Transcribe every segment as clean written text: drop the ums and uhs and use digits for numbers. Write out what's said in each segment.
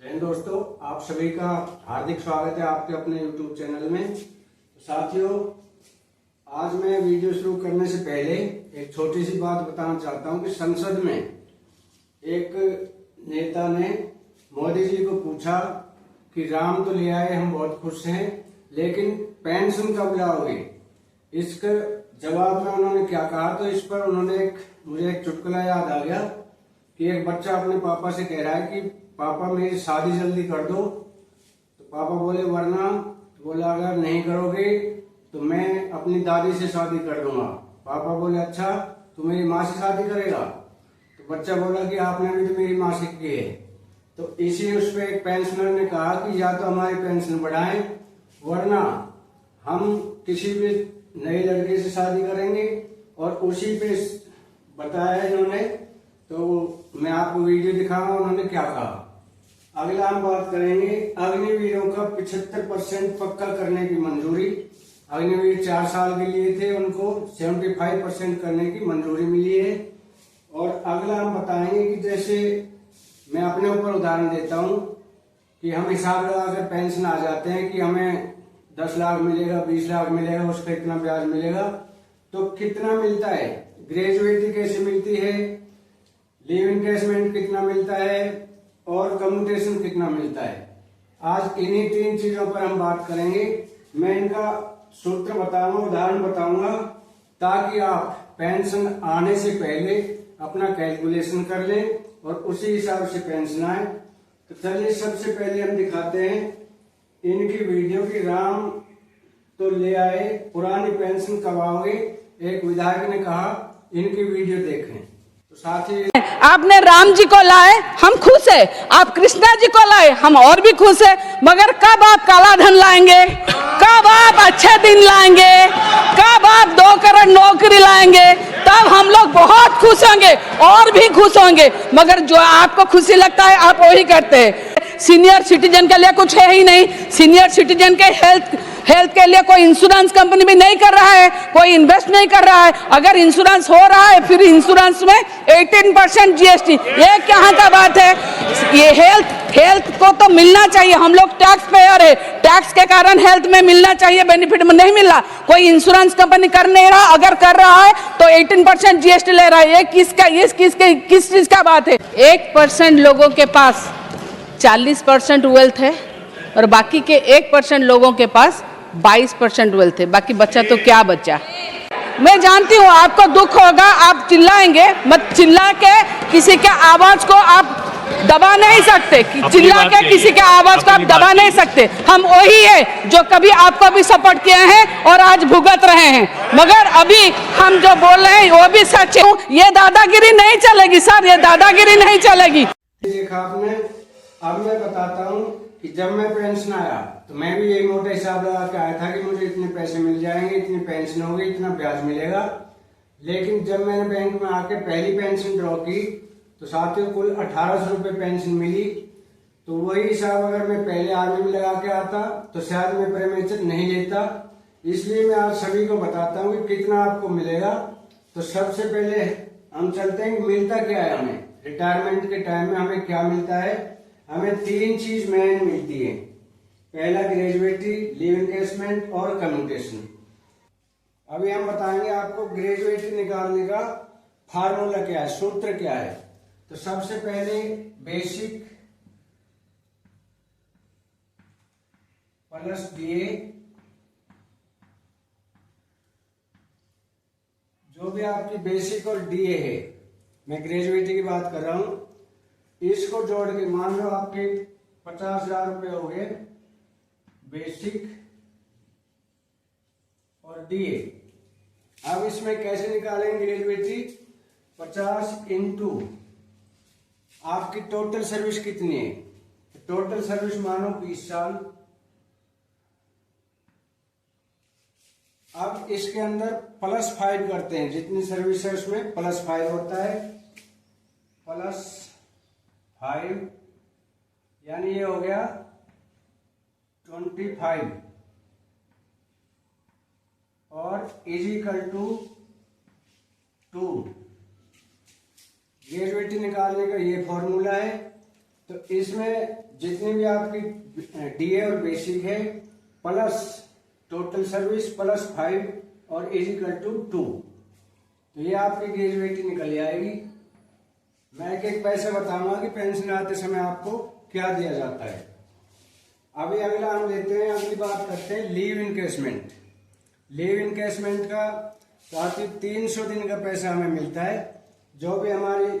जय हिंद दोस्तों, आप सभी का हार्दिक स्वागत है आपके अपने YouTube चैनल में। तो साथियों, आज मैं वीडियो शुरू करने से पहले एक छोटी सी बात बताना चाहता हूं कि संसद में एक नेता ने मोदी जी को पूछा कि राम तो ले आए, हम बहुत खुश हैं, लेकिन पेंशन कब लाओगे। इसका जवाब में उन्होंने क्या कहा, तो इस पर उन्होंने मुझे एक चुटकुला याद आ गया कि एक बच्चा अपने पापा से कह रहा है कि पापा मेरी शादी जल्दी कर दो। तो पापा बोले वरना, तो बोला अगर नहीं करोगे तो मैं अपनी दादी से शादी कर दूंगा। पापा बोले अच्छा, तू मेरी माँ से शादी करेगा। तो बच्चा बोला कि आपने भी तो मेरी माँ से की है। तो इसी उस पर एक पेंशनर ने कहा कि या तो हमारी पेंशन बढ़ाएं, वरना हम किसी भी नए लड़के से शादी करेंगे। और उसी पे बताया इन्होंने, तो मैं आपको वीडियो दिखाऊंगा उन्होंने क्या कहा। अगला हम बात करेंगे अग्निवीरों का 75% पक्का करने की मंजूरी। अग्निवीर 4 साल के लिए थे, उनको 75% करने की मंजूरी मिली है। और अगला हम बताएंगे कि जैसे मैं अपने ऊपर उदाहरण देता हूं कि हम हिसाब लगाकर पेंशन आ जाते हैं कि हमें 10 लाख मिलेगा, 20 लाख मिलेगा, उसका इतना ब्याज मिलेगा। तो कितना मिलता है, ग्रेजुएटी कैसे मिलती है, लीव इनकेसमेंट कितना मिलता है और कम्यूटेशन कितना मिलता है। आज इन्हीं 3 चीजों पर हम बात करेंगे। मैं इनका सूत्र बताऊंगा, उदाहरण बताऊंगा, ताकि आप पेंशन आने से पहले अपना कैलकुलेशन कर लें और उसी हिसाब से पेंशन आए। तो चलिए सबसे पहले हम दिखाते हैं इनकी वीडियो की राम तो ले आए, पुरानी पेंशन कब आओगे। एक विधायक ने कहा, इनकी वीडियो देखें। तो साथ ही आपने राम जी को लाए, हम खुश है। आप कृष्णा जी को लाए, हम और भी खुश है। मगर कब आप काला धन लाएंगे, कब आप अच्छे दिन लाएंगे, कब आप 2 करोड़ नौकरी लाएंगे, तब हम लोग बहुत खुश होंगे और भी खुश होंगे। मगर जो आपको खुशी लगता है आप वही करते हैं। सीनियर सिटीजन के लिए कुछ है ही नहीं। सीनियर सिटीजन के हेल्थ के लिए कोई इंश्योरेंस कंपनी भी नहीं कर रहा है, कोई इन्वेस्ट नहीं कर रहा है। अगर इंश्योरेंस हो रहा है, फिर इंश्योरेंस में 18% जीएसटी, ये कहाँ का बात है। ये हेल्थ को तो मिलना चाहिए। हम लोग टैक्स पेयर है, टैक्स के कारण हेल्थ में मिलना चाहिए, बेनिफिट में नहीं मिल रहा। कोई इंश्योरेंस कंपनी कर नहीं रहा, अगर कर रहा है तो 18% जीएसटी ले रहा है। ये किस चीज का बात है। 1% लोगों के पास 40% वेल्थ है और बाकी के 1% लोगों के पास 22% वेल्थ है। बाकी बच्चा तो क्या बच्चा। मैं जानती हूँ आपको दुख होगा, आप चिल्लाएंगे, मत चिल्ला के किसी के आवाज को आप दबा नहीं सकते। चिल्ला के किसी के आवाज को आप दबा नहीं सकते। हम वही है जो कभी आपको भी सपोर्ट किए हैं और आज भुगत रहे हैं। मगर अभी हम जो बोल रहे हैं वो भी सच है। ये दादागिरी नहीं चलेगी सर, ये दादागिरी नहीं चलेगी। देखा आपने। अब मैं बताता हूँ कि जब मैं पेंशन आया तो मैं भी यही मोटा हिसाब लगा के आया था कि मुझे इतने पैसे मिल जाएंगे, इतनी पेंशन होगी, इतना ब्याज मिलेगा। लेकिन जब मैंने बैंक में आके पहली पेंशन ड्रॉ की तो साथियों कुल 1800 रुपये पेंशन मिली। तो वही हिसाब अगर मैं पहले आर्मी में लगा के आता तो शायद मैं प्रेमेचर नहीं लेता। इसलिए मैं आज सभी को बताता हूँ कि कितना आपको मिलेगा। तो सबसे पहले हम चलते हैं कि मिलता क्या है हमें रिटायरमेंट के टाइम में। हमें क्या मिलता है, हमें 3 चीज मेन मिलती है। पहला ग्रेजुएटी, लीव इनकेसमेंट और कम्यूटेशन। अभी हम बताएंगे आपको ग्रेजुएटी निकालने का फार्मूला क्या है, सूत्र क्या है। तो सबसे पहले बेसिक प्लस डीए, जो भी आपकी बेसिक और डीए है, मैं ग्रेजुएटी की बात कर रहा हूं, इसको जोड़ के मान लो आपके 50,000 रुपये हो गए बेसिक और डीए। अब इसमें कैसे निकालेंगे ग्रेजुएटी, 50 इंटू आपकी टोटल सर्विस कितनी है। टोटल सर्विस मानो 20 साल। अब इसके अंदर +5 करते हैं, जितनी सर्विस है उसमें +5 होता है। +5 यानी ये हो गया 25 और इजिकल टू 2। ग्रेजुएटी निकालने का ये फॉर्मूला है। तो इसमें जितनी भी आपकी डीए और बेसिक है प्लस टोटल सर्विस प्लस 5 और इजिकल टू 2, तो ये आपकी ग्रेजुएटी निकल आएगी। मैं एक एक पैसे बताऊंगा कि पेंशन आते समय आपको क्या दिया जाता है। अभी अगला हम लेते हैं, अगली बात करते हैं लीव इनकेसमेंट। लीव इनकेसमेंट का साथ 300 दिन का पैसा हमें मिलता है। जो भी हमारी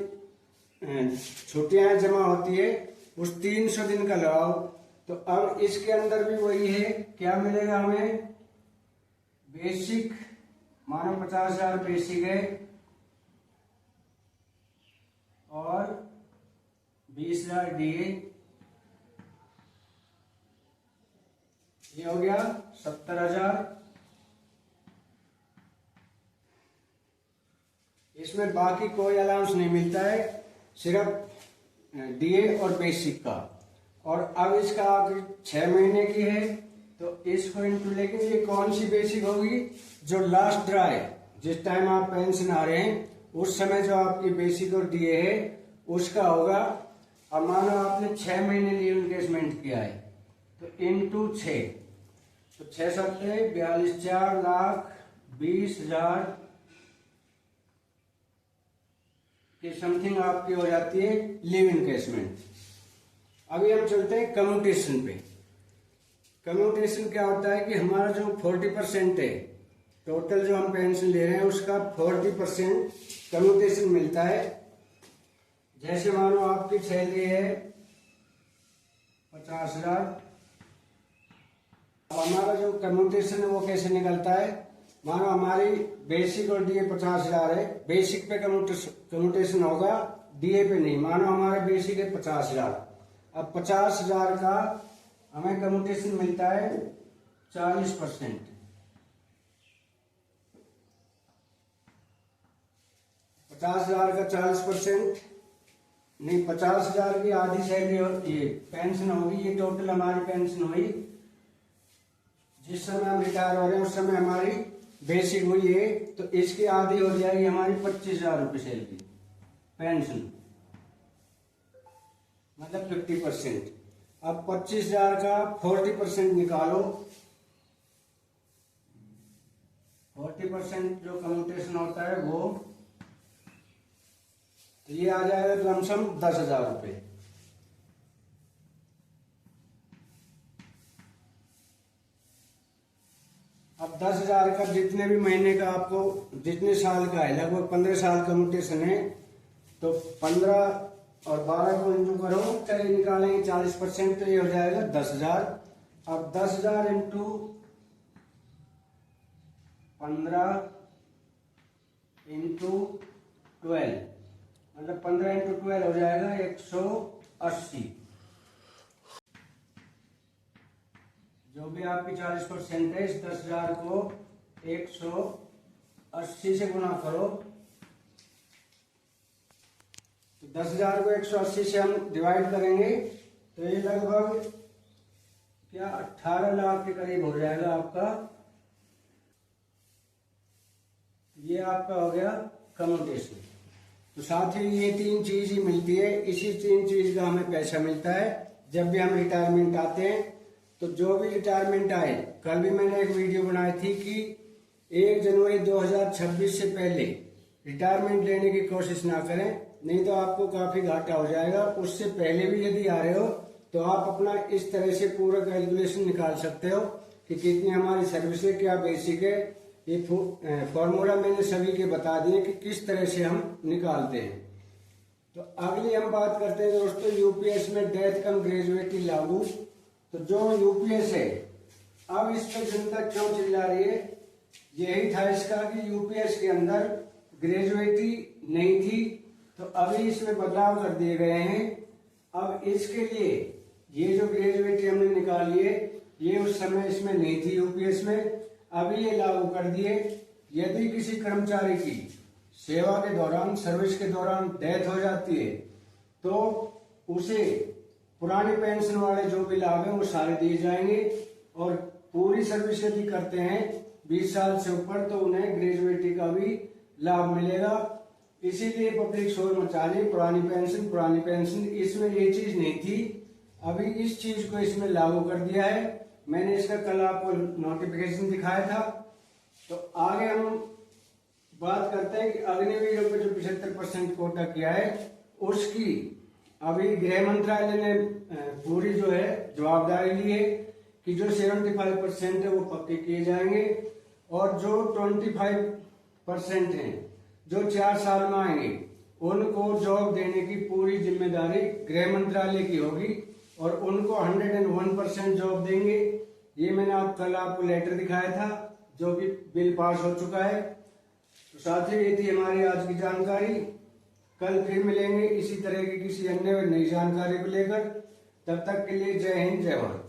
छुट्टियां जमा होती है उस 300 दिन का लगाओ। तो अब इसके अंदर भी वही है, क्या मिलेगा हमें? बेसिक, मानो 50,000 बेसिक है और 20,000 डीए, ये हो गया 70,000। इसमें बाकी कोई अलाउंस नहीं मिलता है, सिर्फ डीए और बेसिक का। और अब इसका आखिर 6 महीने की है, तो इसको इंटू लेके ये कौन सी बेसिक होगी? जो लास्ट ड्रा है, जिस टाइम आप पेंशन आ रहे हैं उस समय जो आपकी बेसिक और डीए है उसका होगा। अब मानो आपने 6 महीने लीव इनकेसमेंट किया है, तो इंटू 6, तो 6 सत्ते 42, 4,20,000 के समथिंग आपकी हो जाती है लीव इनकेसमेंट। अभी हम चलते हैं कम्यूटेशन पे। कम्यूटेशन क्या होता है कि हमारा जो 40% है टोटल जो हम पेंशन ले रहे हैं उसका 40% कम्यूटेशन मिलता है। जैसे मानो आपकी सैलरी है 50,000, हमारा जो कम्यूटेशन है वो कैसे निकलता है? मानो हमारी बेसिक और डीए 50,000 है, बेसिक पे कम्यूटेशन होगा, डीए पे नहीं। मानो हमारा बेसिक है 50,000, अब 50,000 का हमें कम्यूटेशन मिलता है 40%। 50,000 का 40% नहीं, 50,000 की आधी सैलरी और ये पेंशन होगी, ये टोटल हमारी पेंशन हुई। जिस समय हम रिटायर हो रहे हैं उस समय हमारी बेसिक हुई है, तो इसकी आधी हो जाएगी हमारी 25,000 रुपये सैलरी पेंशन, मतलब 50%। अब 25,000 का 40% निकालो, 40% जो कम्यूटेशन होता है वो, तो ये आ जाएगा लमसम 10,000 रुपये। अब 10,000 का जितने भी महीने का आपको जितने साल का है, लगभग 15 साल कम्यूटेशन है, तो 15 और 12 को इंटू करो, चलिए निकालेंगे 40%, तो ये हो जाएगा 10,000। अब 10,000 इंटू 15 इंटू 12, मतलब 15 इंटू 12 हो जाएगा 180। जो भी आपकी 40% है, इस 10,000 को 180 से गुणा करो, तो 10,000 को 180 से हम डिवाइड करेंगे तो ये लगभग क्या 18 लाख के करीब हो जाएगा आपका। ये आपका हो गया कम्यूटेशन। तो साथ ही ये 3 चीज ही मिलती है, इसी 3 चीज का हमें पैसा मिलता है जब भी हम रिटायरमेंट आते हैं। तो जो भी रिटायरमेंट आए, कल भी मैंने एक वीडियो बनाई थी कि 1 जनवरी 2026 से पहले रिटायरमेंट लेने की कोशिश ना करें, नहीं तो आपको काफी घाटा हो जाएगा। उससे पहले भी यदि आ रहे हो तो आप अपना इस तरह से पूरा कैलकुलेशन निकाल सकते हो कि कितनी हमारी सर्विस है, क्या बेसिक है। ये फॉर्मूला मैंने सभी के बता दिए कि किस तरह से हम निकालते हैं। तो अगली हम बात करते हैं दोस्तों यूपीएस में डेथ कम ग्रेजुएटी लागू। तो जो यूपीएस है, अब इस पर जनता क्यों चिल्ला रही है? यही था इसका कि यूपीएस के अंदर ग्रेजुएटी नहीं थी, तो अभी इसमें बदलाव कर दिए गए हैं। अब इसके लिए ये जो ग्रेजुएटी हमने निकाली है, ये उस समय इसमें नहीं थी यूपीएस में, अभी ये लागू कर दिए। यदि किसी कर्मचारी की सेवा के दौरान, सर्विस के दौरान डेथ हो जाती है, तो उसे पुरानी पेंशन वाले जो भी लाभ है वो सारे दिए जाएंगे। और पूरी सर्विस यदि करते हैं 20 साल से ऊपर, तो उन्हें ग्रेजुएटी का भी लाभ मिलेगा। इसीलिए पब्लिक शोर मचा रही है, पुरानी पेंशन। इसमें ये चीज नहीं थी, अभी इस चीज को इसमें लागू कर दिया है। मैंने इसका कल आपको नोटिफिकेशन दिखाया था। तो आगे हम बात करते हैं कि अग्निवीरों पे जो 75% कोटा किया है उसकी अभी गृह मंत्रालय ने पूरी जो है जवाबदारी ली है कि जो 75% है वो पक्के किए जाएंगे, और जो 25% है जो 4 साल में आएंगे उनको जॉब देने की पूरी जिम्मेदारी गृह मंत्रालय की होगी, और उनको 101% जॉब देंगे। ये मैंने कल आपको लेटर दिखाया था, जो कि बिल पास हो चुका है। तो साथियों, ये थी हमारी आज की जानकारी। कल फिर मिलेंगे इसी तरह की किसी अन्य नई जानकारी को लेकर। तब तक के लिए जय हिंद, जय भारत।